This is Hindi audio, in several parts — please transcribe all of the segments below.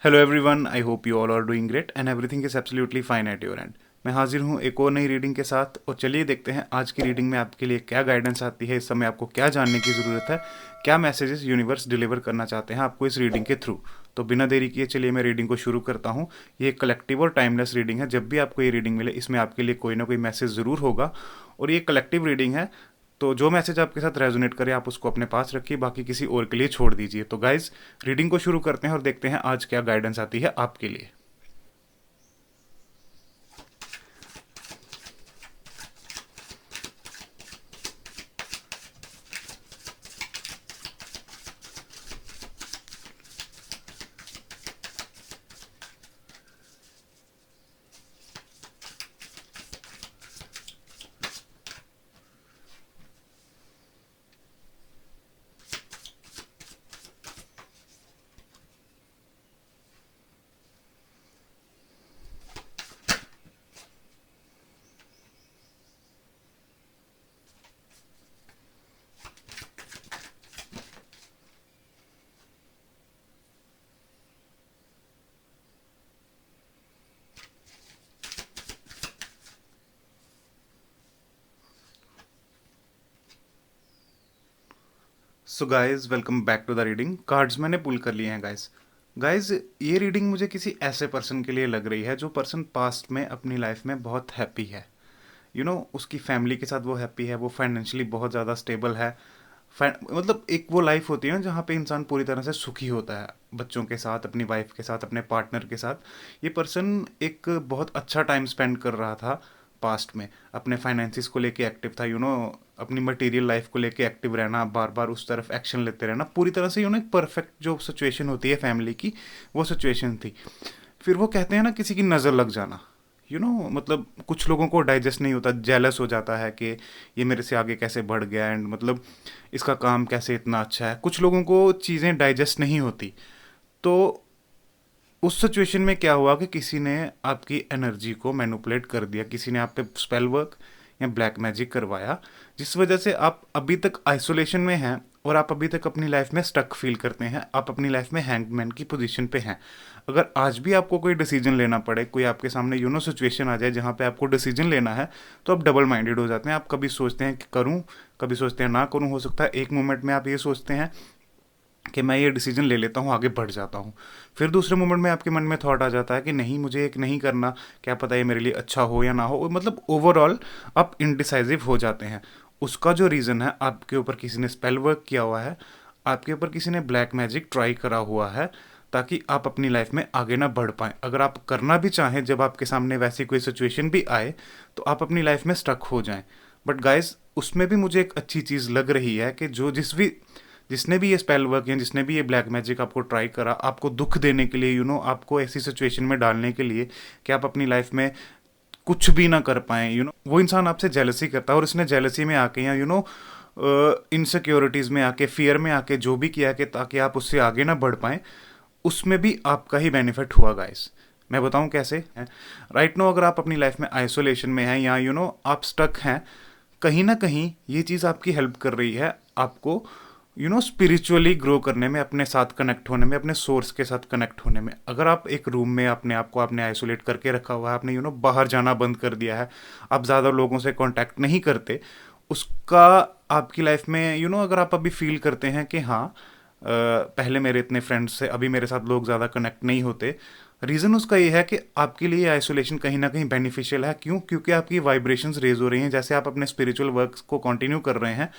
Hello everyone, I hope you all are doing great and everything is absolutely fine at your end. मैं हाजिर हूँ एक और नई रीडिंग के साथ, और चलिए देखते हैं आज की रीडिंग में आपके लिए क्या गाइडेंस आती है। इस समय आपको क्या जानने की ज़रूरत है, क्या मैसेजेस यूनिवर्स डिलीवर करना चाहते हैं आपको इस रीडिंग के थ्रू। तो बिना देरी किए चलिए मैं रीडिंग को शुरू करता हूँ। ये एक कलेक्टिव और टाइमलेस रीडिंग है। जब भी आपको ये रीडिंग मिले इसमें आपके लिए कोई ना कोई मैसेज ज़रूर होगा, और ये कलेक्टिव रीडिंग है। तो जो मैसेज आपके साथ रेजोनेट करे आप उसको अपने पास रखिए, बाकी किसी और के लिए छोड़ दीजिए। तो गाइज, रीडिंग को शुरू करते हैं और देखते हैं आज क्या गाइडेंस आती है आपके लिए। So guys, welcome back to the reading. Cards मैंने पुल कर लिए हैं गाइज। गाइज, ये रीडिंग मुझे किसी ऐसे पर्सन के लिए लग रही है जो पर्सन पास्ट में अपनी लाइफ में बहुत हैप्पी है। उसकी फैमिली के साथ वो हैप्पी है, वो फाइनेंशियली बहुत ज़्यादा स्टेबल है। मतलब एक वो लाइफ होती है ना जहाँ पे इंसान पूरी तरह से सुखी होता है, बच्चों के साथ, अपनी वाइफ के साथ, अपने पार्टनर के साथ। ये पर्सन एक बहुत अच्छा टाइम स्पेंड कर रहा था पास्ट में, अपने फाइनेंसिस को लेके एक्टिव था। अपनी मटेरियल लाइफ को लेके एक्टिव रहना, बार बार उस तरफ एक्शन लेते रहना, पूरी तरह से एक परफेक्ट जो सिचुएशन होती है फैमिली की, वो सिचुएशन थी। फिर वो कहते हैं ना, किसी की नज़र लग जाना। मतलब कुछ लोगों को डाइजेस्ट नहीं होता, जेलस हो जाता है कि ये मेरे से आगे कैसे बढ़ गया, एंड मतलब इसका काम कैसे इतना अच्छा है। कुछ लोगों को चीज़ें डाइजेस्ट नहीं होती। तो उस सिचुएशन में क्या हुआ कि किसी ने आपकी एनर्जी को मैनिपुलेट कर दिया, किसी ने आप पे स्पेल वर्क या ब्लैक मैजिक करवाया, जिस वजह से आप अभी तक आइसोलेशन में हैं, और आप अभी तक अपनी लाइफ में स्टक फील करते हैं। आप अपनी लाइफ में हैंगमैन की पोजीशन पे हैं। अगर आज भी आपको कोई डिसीजन लेना पड़े, कोई आपके सामने सिचुएशन आ जाए जहाँ पे आपको डिसीजन लेना है, तो आप डबल माइंडेड हो जाते हैं। आप कभी सोचते हैं कि करूँ, कभी सोचते हैं ना करूँ। हो सकता है एक मोमेंट में आप ये सोचते हैं कि मैं ये डिसीजन ले लेता हूँ, आगे बढ़ जाता हूँ। फिर दूसरे मोमेंट में आपके मन में थॉट आ जाता है कि नहीं, मुझे एक नहीं करना, क्या पता ये मेरे लिए अच्छा हो या ना हो। मतलब ओवरऑल आप इनडिसाइजिव हो जाते हैं। उसका जो रीज़न है, आपके ऊपर किसी ने स्पेल वर्क किया हुआ है, आपके ऊपर किसी ने ब्लैक मैजिक ट्राई करा हुआ है, ताकि आप अपनी लाइफ में आगे ना बढ़ पाएँ। अगर आप करना भी चाहें, जब आपके सामने वैसी कोई सिचुएशन भी आए, तो आप अपनी लाइफ में स्टक हो जाएं। बट गाइस, उसमें भी मुझे एक अच्छी चीज़ लग रही है कि जिसने भी ये स्पेल वर्क या जिसने भी ये ब्लैक मैजिक आपको ट्राई करा, आपको दुख देने के लिए, आपको ऐसी सिचुएशन में डालने के लिए कि आप अपनी लाइफ में कुछ भी ना कर पाएँ, वो इंसान आपसे जेलसी करता है। और इसने जेलसी में आके, या इनसिक्योरिटीज़ में आके, फियर में आके जो भी किया कि ताकि आप उससे आगे ना बढ़ पाएँ, उसमें भी आपका ही बेनिफिट हुआ गाइस। मैं बताऊं कैसे। राइट नो, अगर आप अपनी लाइफ में आइसोलेशन में हैं, या आप स्टक हैं, कहीं ना कहीं ये चीज़ आपकी हेल्प कर रही है आपको स्पिरिचुअली ग्रो करने में, अपने साथ कनेक्ट होने में, अपने सोर्स के साथ कनेक्ट होने में। अगर आप एक रूम में अपने आप को आपने आइसोलेट करके रखा हुआ है, आपने बाहर जाना बंद कर दिया है, आप ज़्यादा लोगों से कांटेक्ट नहीं करते, उसका आपकी लाइफ में अगर आप अभी फील करते हैं कि हाँ, पहले मेरे इतने फ्रेंड्स से, अभी मेरे साथ लोग ज़्यादा कनेक्ट नहीं होते, रीज़न उसका ये है कि आपके लिए आइसोलेशन कहीं ना कहीं बेनिफिशियल है। क्यों? क्योंकि आपकी वाइब्रेशंस रेज हो रही हैं। जैसे आप अपने स्पिरिचुअल वर्क को कंटिन्यू कर रहे हैं,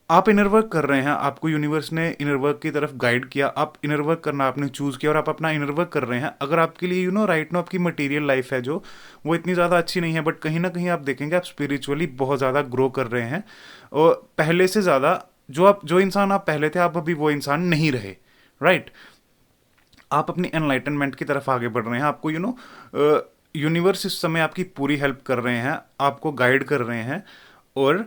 आप इनर वर्क कर रहे हैं, आपको यूनिवर्स ने इनर वर्क की तरफ गाइड किया, आप इनर वर्क करना आपने चूज़ किया, और आप अपना इनर वर्क कर रहे हैं। अगर आपके लिए राइट नो आपकी मटेरियल लाइफ है जो वो इतनी ज़्यादा अच्छी नहीं है, बट कहीं ना कहीं आप देखेंगे आप स्पिरिचुअली बहुत ज़्यादा ग्रो कर रहे हैं, और पहले से ज़्यादा। जो इंसान आप पहले थे, आप अभी वो इंसान नहीं रहे। राइट, आप अपनी एनलाइटनमेंट की तरफ आगे बढ़ रहे हैं। आपको यूनिवर्स इस समय आपकी पूरी हेल्प कर रहे हैं, आपको गाइड कर रहे हैं, और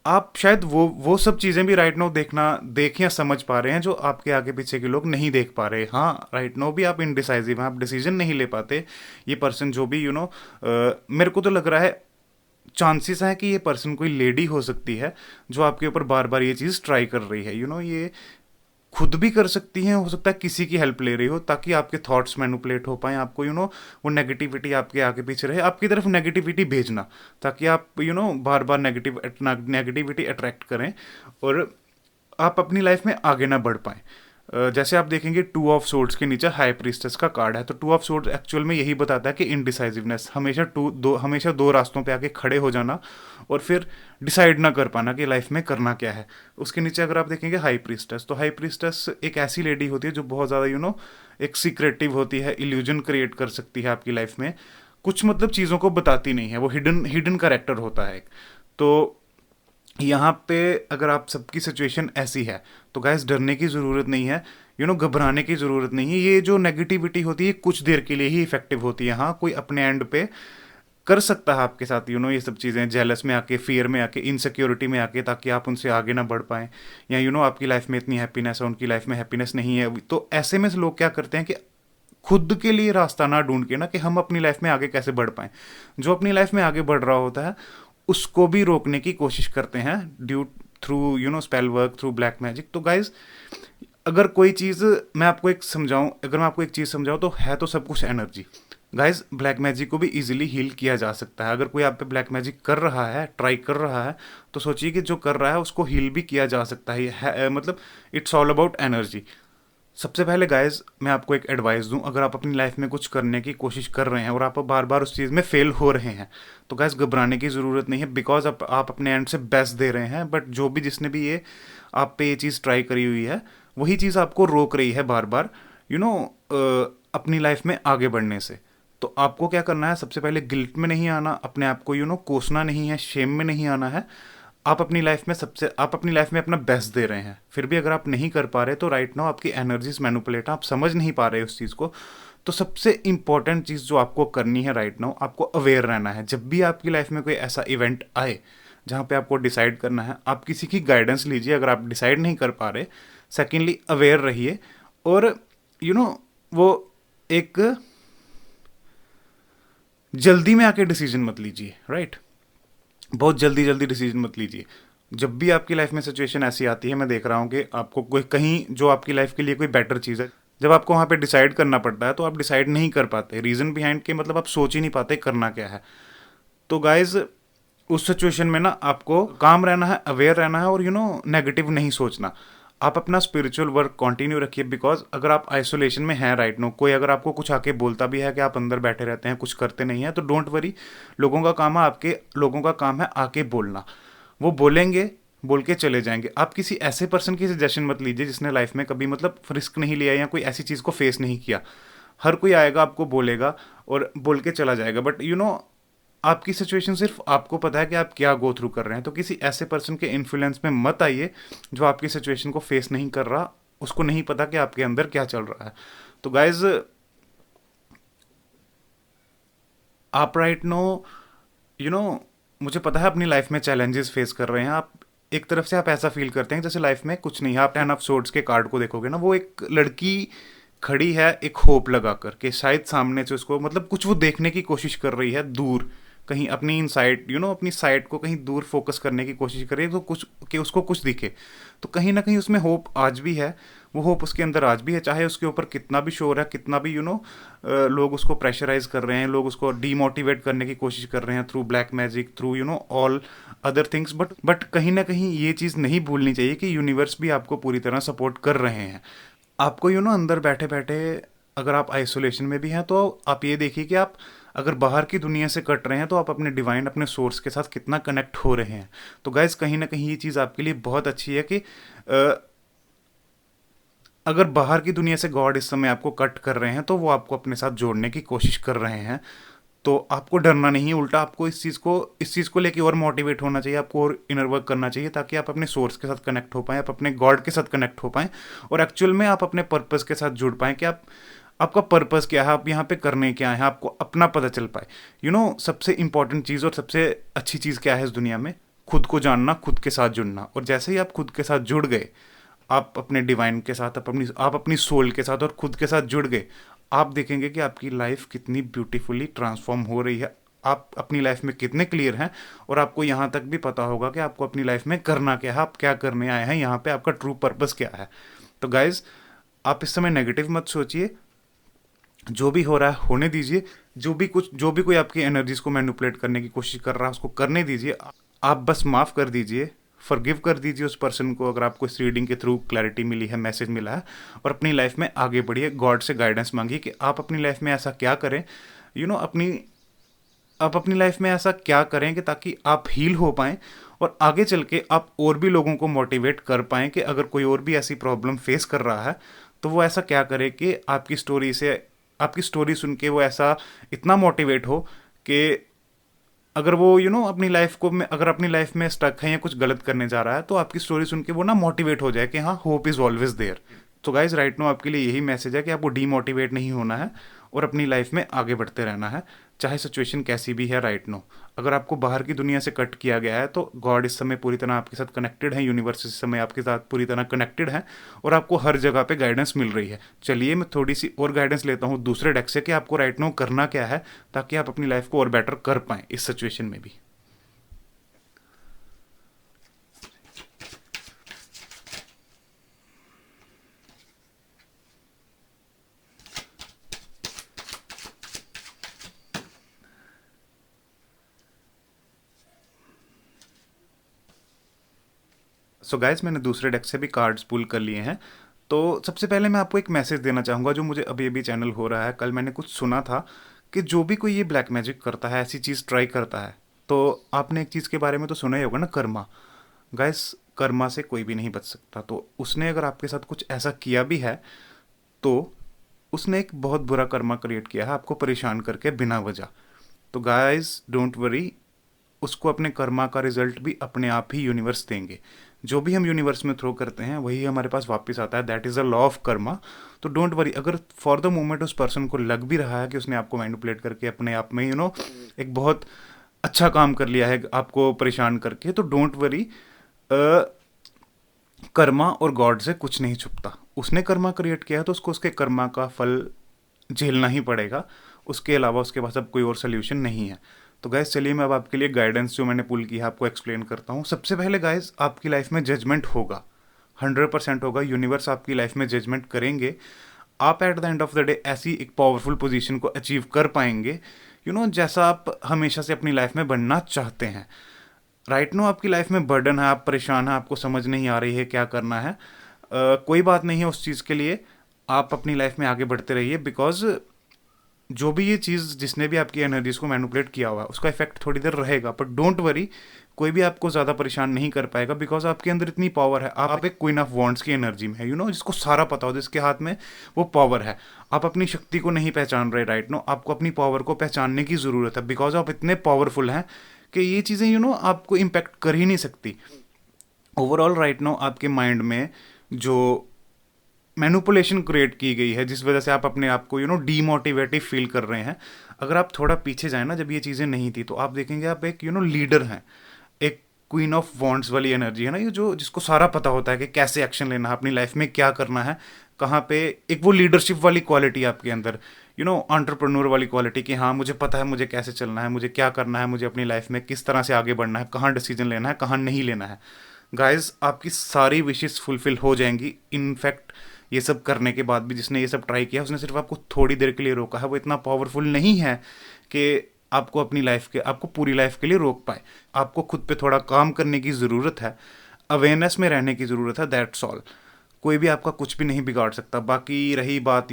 आप शायद वो सब चीज़ें भी राइट नाउ देख या समझ पा रहे हैं जो आपके आगे पीछे के लोग नहीं देख पा रहे। हाँ, राइट नाउ भी आप इनडिसाइजिव हैं, आप डिसीजन नहीं ले पाते। ये पर्सन जो भी मेरे को तो लग रहा है, चांसेस है कि ये पर्सन कोई लेडी हो सकती है जो आपके ऊपर बार बार ये चीज़ ट्राई कर रही है। ये खुद भी कर सकती हैं, हो सकता है किसी की हेल्प ले रही हो, ताकि आपके थॉट्स मैनिपुलेट हो पाए, आपको वो नेगेटिविटी आपके आगे पीछे रहे, आपकी तरफ नेगेटिविटी भेजना, ताकि आप बार बार नेगेटिविटी अट्रैक्ट करें और आप अपनी लाइफ में आगे ना बढ़ पाएं। जैसे आप देखेंगे टू ऑफ सोर्ड्स के नीचे हाई प्रीस्टेस का कार्ड है, तो टू ऑफ सोर्ड्स एक्चुअल में यही बताता है कि इनडिसाइसिवनेस, हमेशा दो रास्तों पे आके खड़े हो जाना और फिर डिसाइड ना कर पाना कि लाइफ में करना क्या है। उसके नीचे अगर आप देखेंगे हाई प्रीस्टेस, तो हाई प्रीस्टेस एक ऐसी लेडी होती है जो बहुत ज़्यादा एक सीक्रेटिव होती है, इल्यूजन क्रिएट कर सकती है आपकी लाइफ में, कुछ मतलब चीज़ों को बताती नहीं है, वो हिडन हिडन कैरेक्टर होता है एक। तो यहाँ पे अगर आप सबकी सिचुएशन ऐसी है तो गाइस डरने की ज़रूरत नहीं है, घबराने की ज़रूरत नहीं है। ये जो नेगेटिविटी होती है कुछ देर के लिए ही इफेक्टिव होती है। हाँ, कोई अपने एंड पे कर सकता है आपके साथ ये सब चीज़ें, जेलस में आके, फियर में आके, इनसिक्योरिटी में आके, ताकि आप उनसे आगे ना बढ़ पाएं, या आपकी लाइफ में इतनी हैप्पीनेस है, उनकी लाइफ में हैप्पीनेस नहीं है। तो ऐसे में लोग क्या करते हैं कि खुद के लिए रास्ता ना ढूंढ के ना कि हम अपनी लाइफ में आगे कैसे बढ़ पाएं, जो अपनी लाइफ में आगे बढ़ रहा होता है उसको भी रोकने की कोशिश करते हैं due through spell work, through black magic. तो गाइज अगर कोई चीज़ मैं आपको एक चीज़ समझाऊं तो है तो सब कुछ एनर्जी। गाइज ब्लैक मैजिक को भी इजीली हील किया जा सकता है। अगर कोई आप पे ब्लैक मैजिक कर रहा है, ट्राई कर रहा है, तो सोचिए कि जो कर रहा है उसको हील भी किया जा सकता है मतलब इट्स ऑल अबाउट एनर्जी। सबसे पहले गाइज मैं आपको एक एडवाइस दूं, अगर आप अपनी लाइफ में कुछ करने की कोशिश कर रहे हैं और आप बार बार उस चीज़ में फेल हो रहे हैं, तो गाइज घबराने की ज़रूरत नहीं है, बिकॉज आप अपने एंड से बेस्ट दे रहे हैं। बट जो भी जिसने भी आप पे ये चीज़ ट्राई करी हुई है, वही चीज़ आपको रोक रही है बार बार अपनी लाइफ में आगे बढ़ने से। तो आपको क्या करना है, सबसे पहले गिल्ट में नहीं आना, अपने आप को कोसना नहीं है, शेम में नहीं आना है। आप अपनी लाइफ में अपना बेस्ट दे रहे हैं, फिर भी अगर आप नहीं कर पा रहे तो राइट नाउ आपकी एनर्जीज मैनिपुलेट, आप समझ नहीं पा रहे उस चीज़ को। तो सबसे इंपॉर्टेंट चीज़ जो आपको करनी है राइट नाउ, आपको अवेयर रहना है। जब भी आपकी लाइफ में कोई ऐसा इवेंट आए जहाँ पे आपको डिसाइड करना है, आप किसी की गाइडेंस लीजिए अगर आप डिसाइड नहीं कर पा रहे। सेकेंडली अवेयर रहिए, और वो एक जल्दी में आके डिसीजन मत लीजिए, राइट? बहुत जल्दी डिसीजन मत लीजिए। जब भी आपकी लाइफ में सिचुएशन ऐसी आती है, मैं देख रहा हूँ कि आपको कोई कहीं जो आपकी लाइफ के लिए कोई बेटर चीज़ है, जब आपको वहाँ पे डिसाइड करना पड़ता है तो आप डिसाइड नहीं कर पाते। रीज़न बिहाइंड के मतलब आप सोच ही नहीं पाते करना क्या है। तो गाइज उस सिचुएशन में ना आपको काम रहना है, अवेयर रहना है, और नेगेटिव नहीं सोचना। आप अपना स्पिरिचुअल वर्क कंटिन्यू रखिए, बिकॉज अगर आप आइसोलेशन में हैं राइट नो, कोई अगर आपको कुछ आके बोलता भी है कि आप अंदर बैठे रहते हैं, कुछ करते नहीं हैं, तो डोंट वरी। लोगों का काम है आके बोलना। वो बोलेंगे, बोल के चले जाएंगे। आप किसी ऐसे पर्सन की सजेशन मत लीजिए जिसने लाइफ में कभी मतलब रिस्क नहीं लिया या कोई ऐसी चीज़ को फेस नहीं किया। हर कोई आएगा, आपको बोलेगा और बोल के चला जाएगा, बट आपकी सिचुएशन सिर्फ आपको पता है कि आप क्या गो थ्रू कर रहे हैं। तो किसी ऐसे पर्सन के इन्फ्लुएंस में मत आइए जो आपकी सिचुएशन को फेस नहीं कर रहा, उसको नहीं पता कि आपके अंदर क्या चल रहा है। तो गाइज आप राइट नो मुझे पता है अपनी लाइफ में चैलेंजेस फेस कर रहे हैं। आप एक तरफ से आप ऐसा फील करते हैं जैसे लाइफ में कुछ नहीं है। आप 10 ऑफ सोर्ड्स के कार्ड को देखोगे ना, वो एक लड़की खड़ी है एक होप लगा कर के, शायद सामने से उसको मतलब कुछ वो देखने की कोशिश कर रही है दूर, कहीं अपनी इन साइड अपनी साइड को कहीं दूर फोकस करने की कोशिश कर रही है, तो कुछ कि उसको कुछ दिखे। तो कहीं ना कहीं उसमें होप आज भी है, वो होप उसके अंदर आज भी है, चाहे उसके ऊपर कितना भी शोर है, कितना भी लोग उसको प्रेशराइज कर रहे हैं, लोग उसको डीमोटिवेट करने की कोशिश कर रहे हैं through black magic, through all other things. But कहीं ना कहीं ये चीज़ नहीं भूलनी चाहिए कि यूनिवर्स भी आपको पूरी तरह सपोर्ट कर रहे हैं। आपको अंदर बैठे बैठे अगर आप आइसोलेशन में भी हैं, तो आप ये देखिए कि आप अगर बाहर की दुनिया से कट रहे हैं तो आप अपने डिवाइन, अपने सोर्स के साथ कितना कनेक्ट हो रहे हैं। तो गाइज कहीं ना कहीं ये चीज़ आपके लिए बहुत अच्छी है कि अगर बाहर की दुनिया से गॉड इस समय आपको कट कर रहे हैं तो वो आपको अपने साथ जोड़ने की कोशिश कर रहे हैं। तो आपको डरना नहीं है, उल्टा आपको इस चीज़ को लेके और मोटिवेट होना चाहिए, आपको और इनर वर्क करना चाहिए, ताकि आप अपने सोर्स के साथ कनेक्ट हो पाएँ, आप अपने गॉड के साथ कनेक्ट हो पाएँ, और एक्चुअल में आप अपने पर्पस के साथ जुड़ पाएँ कि आपका पर्पस क्या है, आप यहाँ पे करने क्या है, आपको अपना पता चल पाए। सबसे इंपॉर्टेंट चीज़ और सबसे अच्छी चीज़ क्या है इस दुनिया में? खुद को जानना, खुद के साथ जुड़ना। और जैसे ही आप खुद के साथ जुड़ गए, आप अपने डिवाइन के साथ, आप अपनी सोल के साथ और खुद के साथ जुड़ गए, आप देखेंगे कि आपकी लाइफ कितनी ब्यूटीफुली ट्रांसफॉर्म हो रही है, आप अपनी लाइफ में कितने क्लियर हैं, और आपको यहाँ तक भी पता होगा कि आपको अपनी लाइफ में करना क्या है, आप क्या करने आए हैं यहाँ पे, आपका ट्रू पर्पस क्या है। तो गाइज, आप इस समय नेगेटिव मत सोचिए, जो भी हो रहा है होने दीजिए। जो भी कोई आपकी एनर्जीज को मैनिपुलेट करने की कोशिश कर रहा है उसको करने दीजिए। आप बस माफ़ कर दीजिए, फॉरगिव कर दीजिए उस पर्सन को, अगर आपको इस रीडिंग के थ्रू क्लैरिटी मिली है, मैसेज मिला है, और अपनी लाइफ में आगे बढ़िए। गॉड से गाइडेंस मांगिए कि आप अपनी लाइफ में ऐसा क्या करें, यू नो अपनी आप अपनी लाइफ में ऐसा क्या करें कि ताकि आप हील हो पाएँ और आगे चल के आप और भी लोगों को मोटिवेट कर पाएँ कि अगर कोई और भी ऐसी प्रॉब्लम फेस कर रहा है तो वो ऐसा क्या करे कि आपकी स्टोरी सुन के वो ऐसा इतना मोटिवेट हो कि अगर वो अपनी लाइफ को में अगर अपनी लाइफ में स्टक है या कुछ गलत करने जा रहा है तो आपकी स्टोरी सुन के वो ना मोटिवेट हो जाए कि हाँ, होप इज़ ऑलवेज देयर। तो गाइज, राइट नो आपके लिए यही मैसेज है कि आपको डीमोटिवेट नहीं होना है और अपनी लाइफ में आगे बढ़ते रहना है, चाहे सिचुएशन कैसी भी है। राइट नो, अगर आपको बाहर की दुनिया से कट किया गया है तो गॉड इस समय पूरी तरह आपके साथ कनेक्टेड है, यूनिवर्स इस समय आपके साथ पूरी तरह कनेक्टेड है और आपको हर जगह पे गाइडेंस मिल रही है। चलिए मैं थोड़ी सी और गाइडेंस लेता हूँ दूसरे डेक से कि आपको राइट नो करना क्या है ताकि आप अपनी लाइफ को और बेटर कर पाएँ इस सिचुएशन में भी। सो गाइज, मैंने दूसरे डेक से भी कार्ड्स पुल कर लिए हैं। तो सबसे पहले मैं आपको एक मैसेज देना चाहूँगा जो मुझे अभी अभी चैनल हो रहा है। कल मैंने कुछ सुना था कि जो भी कोई ये ब्लैक मैजिक करता है, ऐसी चीज़ ट्राई करता है, तो आपने एक चीज़ के बारे में तो सुना ही होगा ना, कर्मा। गाइस, कर्मा से कोई भी नहीं बच सकता। तो उसने अगर आपके साथ कुछ ऐसा किया भी है तो उसने एक बहुत बुरा कर्मा क्रिएट किया है आपको परेशान करके बिना वजह। तो गाइस, डोंट वरी, उसको अपने कर्मा का रिजल्ट भी अपने आप ही यूनिवर्स देंगे। जो भी हम यूनिवर्स में थ्रो करते हैं वही हमारे पास वापस आता है। That is a law of Karma. तो डोंट वरी, अगर फॉर द मोमेंट उस पर्सन को लग भी रहा है कि उसने आपको मैनिपुलेट करके अपने आप में एक बहुत अच्छा काम कर लिया है आपको परेशान करके, तो डोंट वरी, कर्मा और गॉड से कुछ नहीं छुपता। उसने कर्मा क्रिएट किया है तो उसको उसके कर्मा का फल झेलना ही पड़ेगा। उसके अलावा उसके पास अब कोई और सोल्यूशन नहीं है। तो गैस, चलिए मैं अब आपके लिए गाइडेंस जो मैंने पुल की है आपको एक्सप्लेन करता हूँ। सबसे पहले गाइस, आपकी लाइफ में जजमेंट होगा, 100% होगा। यूनिवर्स आपकी लाइफ में जजमेंट करेंगे। आप at the end of the day ऐसी एक पावरफुल पोजीशन को अचीव कर पाएंगे, जैसा आप हमेशा से अपनी लाइफ में बनना चाहते हैं। राइट नो आपकी लाइफ में बर्डन है, आप परेशान हैं, आपको समझ नहीं आ रही है क्या करना है। कोई बात नहीं है उस चीज़ के लिए। आप अपनी लाइफ में आगे बढ़ते रहिए, बिकॉज जो भी ये चीज़ जिसने भी आपकी एनर्जीज को मैनिपुलेट किया हुआ है उसका इफेक्ट थोड़ी देर रहेगा, बट डोंट वरी, कोई भी आपको ज़्यादा परेशान नहीं कर पाएगा, बिकॉज आपके अंदर इतनी पावर है। आप एक क्वीन ऑफ वॉन्ड्स की एनर्जी में है, जिसको सारा पता हो, जिसके हाथ में वो पावर है। आप अपनी शक्ति को नहीं पहचान रहे। राइट नो, आपको अपनी पावर को पहचानने की ज़रूरत है, बिकॉज आप इतने पावरफुल हैं कि ये चीज़ें आपको इम्पेक्ट कर ही नहीं सकती। ओवरऑल राइट नो आपके माइंड में जो मैनुपुलेशन क्रिएट की गई है, जिस वजह से आप अपने आप को डीमोटिवेटिव फील कर रहे हैं, अगर आप थोड़ा पीछे जाए ना, जब ये चीज़ें नहीं थी, तो आप देखेंगे आप एक लीडर हैं। एक क्वीन ऑफ वॉन्ड्स वाली एनर्जी है ना, ये जो जिसको सारा पता होता है कि कैसे एक्शन लेना है, अपनी लाइफ में क्या करना है, कहाँ पे। एक वो लीडरशिप वाली क्वालिटी आपके अंदर, एंटरप्रेन्योर वाली क्वालिटी कि हाँ, मुझे पता है मुझे कैसे चलना है, मुझे क्या करना है, मुझे अपनी लाइफ में किस तरह से आगे बढ़ना है, कहाँ डिसीजन लेना है, कहाँ नहीं लेना है। गाइज, आपकी सारी विशेस फुलफिल हो जाएंगी। इनफैक्ट ये सब करने के बाद भी जिसने ये सब ट्राई किया उसने सिर्फ आपको थोड़ी देर के लिए रोका है। वो इतना पावरफुल नहीं है कि आपको पूरी लाइफ के लिए रोक पाए। आपको खुद पे थोड़ा काम करने की ज़रूरत है, अवेयरनेस में रहने की ज़रूरत है, दैट्स ऑल। कोई भी आपका कुछ भी नहीं बिगाड़ सकता। बाकी रही बात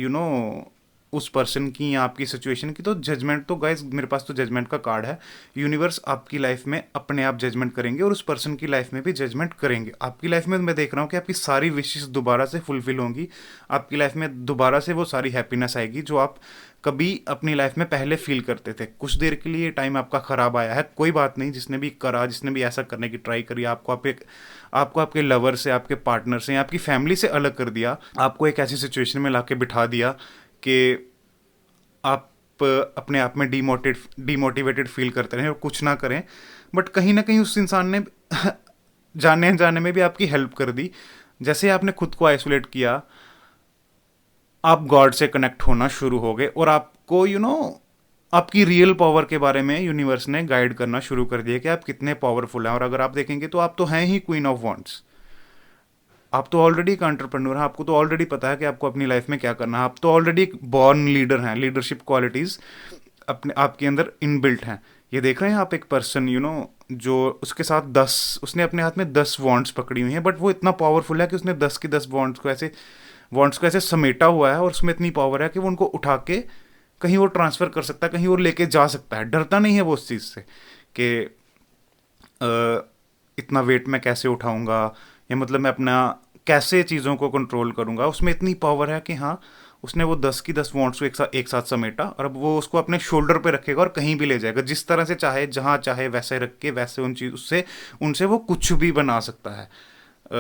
उस पर्सन की या आपकी सिचुएशन की, तो जजमेंट तो गाइस, मेरे पास तो जजमेंट का कार्ड है। यूनिवर्स आपकी लाइफ में अपने आप जजमेंट करेंगे और उस पर्सन की लाइफ में भी जजमेंट करेंगे। आपकी लाइफ में मैं देख रहा हूँ कि आपकी सारी विशेष दोबारा से फुलफिल होंगी। आपकी लाइफ में दोबारा से वो सारी हैप्पीनेस आएगी जो आप कभी अपनी लाइफ में पहले फील करते थे। कुछ देर के लिए टाइम आपका ख़राब आया है, कोई बात नहीं। जिसने भी करा, जिसने भी ऐसा करने की ट्राई करी, आपको आपके लवर से, आपके पार्टनर से या आपकी फैमिली से अलग कर दिया, आपको एक ऐसी सिचुएशन में लाके बिठा दिया कि आप अपने आप में डीमोटिवेटेड फील करते रहें और कुछ ना करें, बट कहीं ना कहीं उस इंसान ने जाने अनजाने में भी आपकी हेल्प कर दी। जैसे आपने खुद को आइसोलेट किया, आप गॉड से कनेक्ट होना शुरू हो गए और आपको आपकी रियल पावर के बारे में यूनिवर्स ने गाइड करना शुरू कर दिया कि आप कितने पावरफुल हैं। और अगर आप देखेंगे तो आप तो हैं ही क्वीन ऑफ वॉन्ड्स। आप तो ऑलरेडी एक एंटरप्रेन्योर हैं, आपको तो ऑलरेडी पता है कि आपको अपनी लाइफ में क्या करना है, आप तो ऑलरेडी एक बॉर्न लीडर हैं, लीडरशिप क्वालिटीज़ अपने आपके अंदर इनबिल्ट हैं। ये देख रहे हैं आप एक पर्सन जो उसके साथ 10, उसने अपने हाथ में 10 वॉन्ट्स पकड़ी हुई हैं, बट वो इतना पावरफुल है कि उसने 10 की 10 वॉन्ट्स को ऐसे समेटा हुआ है, और उसमें इतनी पावर है कि वो उनको उठा के कहीं और ट्रांसफ़र कर सकता है, कहीं और लेके जा सकता है, डरता नहीं है वो उस चीज़ से कि इतना वेट मैं कैसे उठाऊंगा, या मतलब मैं अपना कैसे चीज़ों को कंट्रोल करूंगा। उसमें इतनी पावर है कि हाँ, उसने वो 10 की 10 वॉन्ट्स को एक साथ समेटा, और अब वो उसको अपने शोल्डर पे रखेगा और कहीं भी ले जाएगा, जिस तरह से चाहे, जहाँ चाहे वैसे रख के, वैसे उन चीज उससे उनसे वो कुछ भी बना सकता है,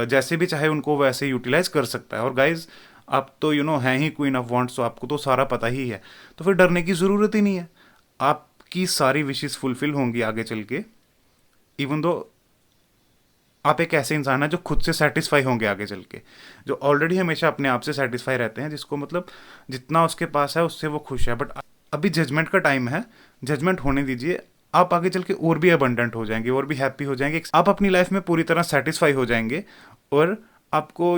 जैसे भी चाहे उनको वैसे यूटिलाइज कर सकता है। और गाइज, आप तो हैं ही क्वीन ऑफ वांट्स, तो आपको तो सारा पता ही है, तो फिर डरने की ज़रूरत ही नहीं है। आपकी सारी विशेस फुलफिल होंगी आगे चल के, इवन दो आप एक ऐसे इंसान है जो खुद से सेटिस्फाई होंगे आगे चल के, जो ऑलरेडी हमेशा अपने आप से सेटिस्फाई रहते हैं, जिसको मतलब जितना उसके पास है उससे वो खुश है। बट अभी जजमेंट का टाइम है, जजमेंट होने दीजिए, आप आगे चल के और भी अबंडेंट हो जाएंगे, और भी हैप्पी हो जाएंगे, आप अपनी लाइफ में पूरी तरह सेटिस्फाई हो जाएंगे। और आपको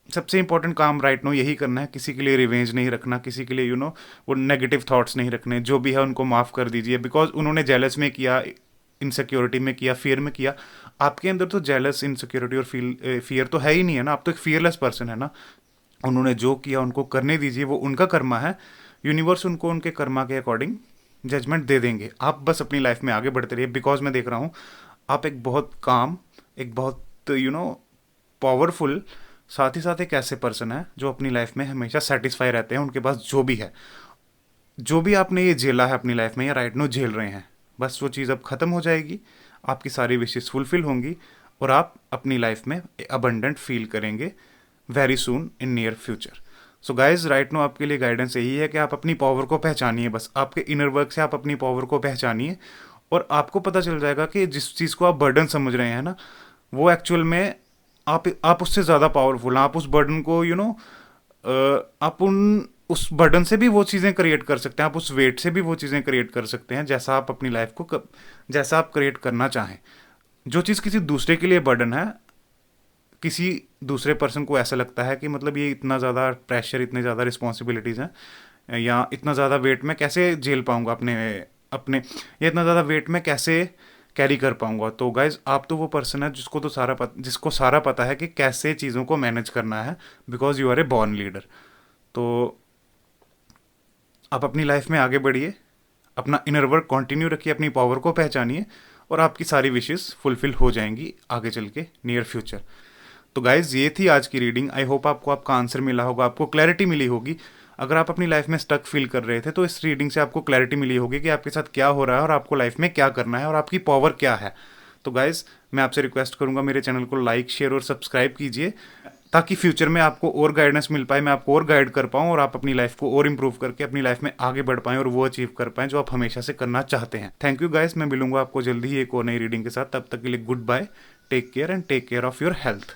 सबसे इंपॉर्टेंट काम राइट नो यही करना है, किसी के लिए रिवेंज नहीं रखना, किसी के लिए वो नेगेटिव थॉट्स नहीं रखने, जो भी है उनको माफ़ कर दीजिए, बिकॉज उन्होंने जेलस में किया, इनसिक्योरिटी में किया, फियर में किया। आपके अंदर तो जेलस, इनसिक्योरिटी और फियर तो है ही नहीं है ना, आप तो एक फियरलेस पर्सन है ना। उन्होंने जो किया उनको करने दीजिए, वो उनका कर्मा है, यूनिवर्स उनको उनके कर्मा के अकॉर्डिंग जजमेंट दे देंगे। आप बस अपनी लाइफ में आगे बढ़ते रहिए, बिकॉज मैं देख रहा हूँ आप एक बहुत काम, एक बहुत पावरफुल, साथ ही साथ एक ऐसे पर्सन है जो अपनी लाइफ में हमेशा सेटिस्फाई रहते हैं, उनके पास जो भी है, जो भी आपने ये झेला है अपनी लाइफ में, या राइट नो झेल रहे हैं, बस वो चीज़ अब ख़त्म हो जाएगी, आपकी सारी विशेस फुलफिल होंगी, और आप अपनी लाइफ में अबंडेंट फील करेंगे very soon in near future. So guys, right now आपके लिए गाइडेंस यही है कि आप अपनी पावर को पहचानिए, बस आपके इनर वर्क से आप अपनी पावर को पहचानिए, और आपको पता चल जाएगा कि जिस चीज़ को आप बर्डन समझ रहे हैं ना, वो एक्चुअल में आप उससे ज़्यादा पावरफुल हैं। आप उस बर्डन को आप उस बर्डन से भी वो चीज़ें क्रिएट कर सकते हैं, आप उस वेट से भी वो चीज़ें क्रिएट कर सकते हैं, जैसा आप अपनी लाइफ को जैसा आप क्रिएट करना चाहें। जो चीज़ किसी दूसरे के लिए बर्डन है, किसी दूसरे पर्सन को ऐसा लगता है कि मतलब ये इतना ज़्यादा प्रेशर, इतने ज़्यादा रिस्पॉन्सिबिलिटीज़ हैं, या इतना ज़्यादा वेट मैं कैसे झेल पाऊँगा अपने अपने या इतना ज़्यादा वेट मैं कैसे कैरी कर पाऊँगा। तो गाइज, आप तो वो पर्सन है जिसको सारा पता है कि कैसे चीज़ों को मैनेज करना है, because you are a born leader. तो आप अपनी लाइफ में आगे बढ़िए, अपना इनर वर्क कंटिन्यू रखिए, अपनी पावर को पहचानिए, और आपकी सारी विशेस फुलफिल हो जाएंगी आगे चल के नियर फ्यूचर। तो गाइज, ये थी आज की रीडिंग। आई होप आपको आपका आंसर मिला होगा, आपको क्लैरिटी मिली होगी। अगर आप अपनी लाइफ में स्टक फील कर रहे थे, तो इस रीडिंग से आपको क्लैरिटी मिली होगी कि आपके साथ क्या हो रहा है, और आपको लाइफ में क्या करना है, और आपकी पावर क्या है। तो गाइज, मैं आपसे रिक्वेस्ट करूंगा, मेरे चैनल को लाइक, शेयर और सब्सक्राइब कीजिए, ताकि फ्यूचर में आपको और गाइडेंस मिल पाए, मैं आपको और गाइड कर पाऊँ, और आप अपनी लाइफ को और इंप्रूव करके अपनी लाइफ में आगे बढ़ पाएँ, और वो अचीव कर पाएँ जो आप हमेशा से करना चाहते हैं। थैंक यू गाइज, मैं मिलूंगा आपको जल्दी ही एक और नई रीडिंग के साथ। तब तक के लिए goodbye, take care and take care of your health.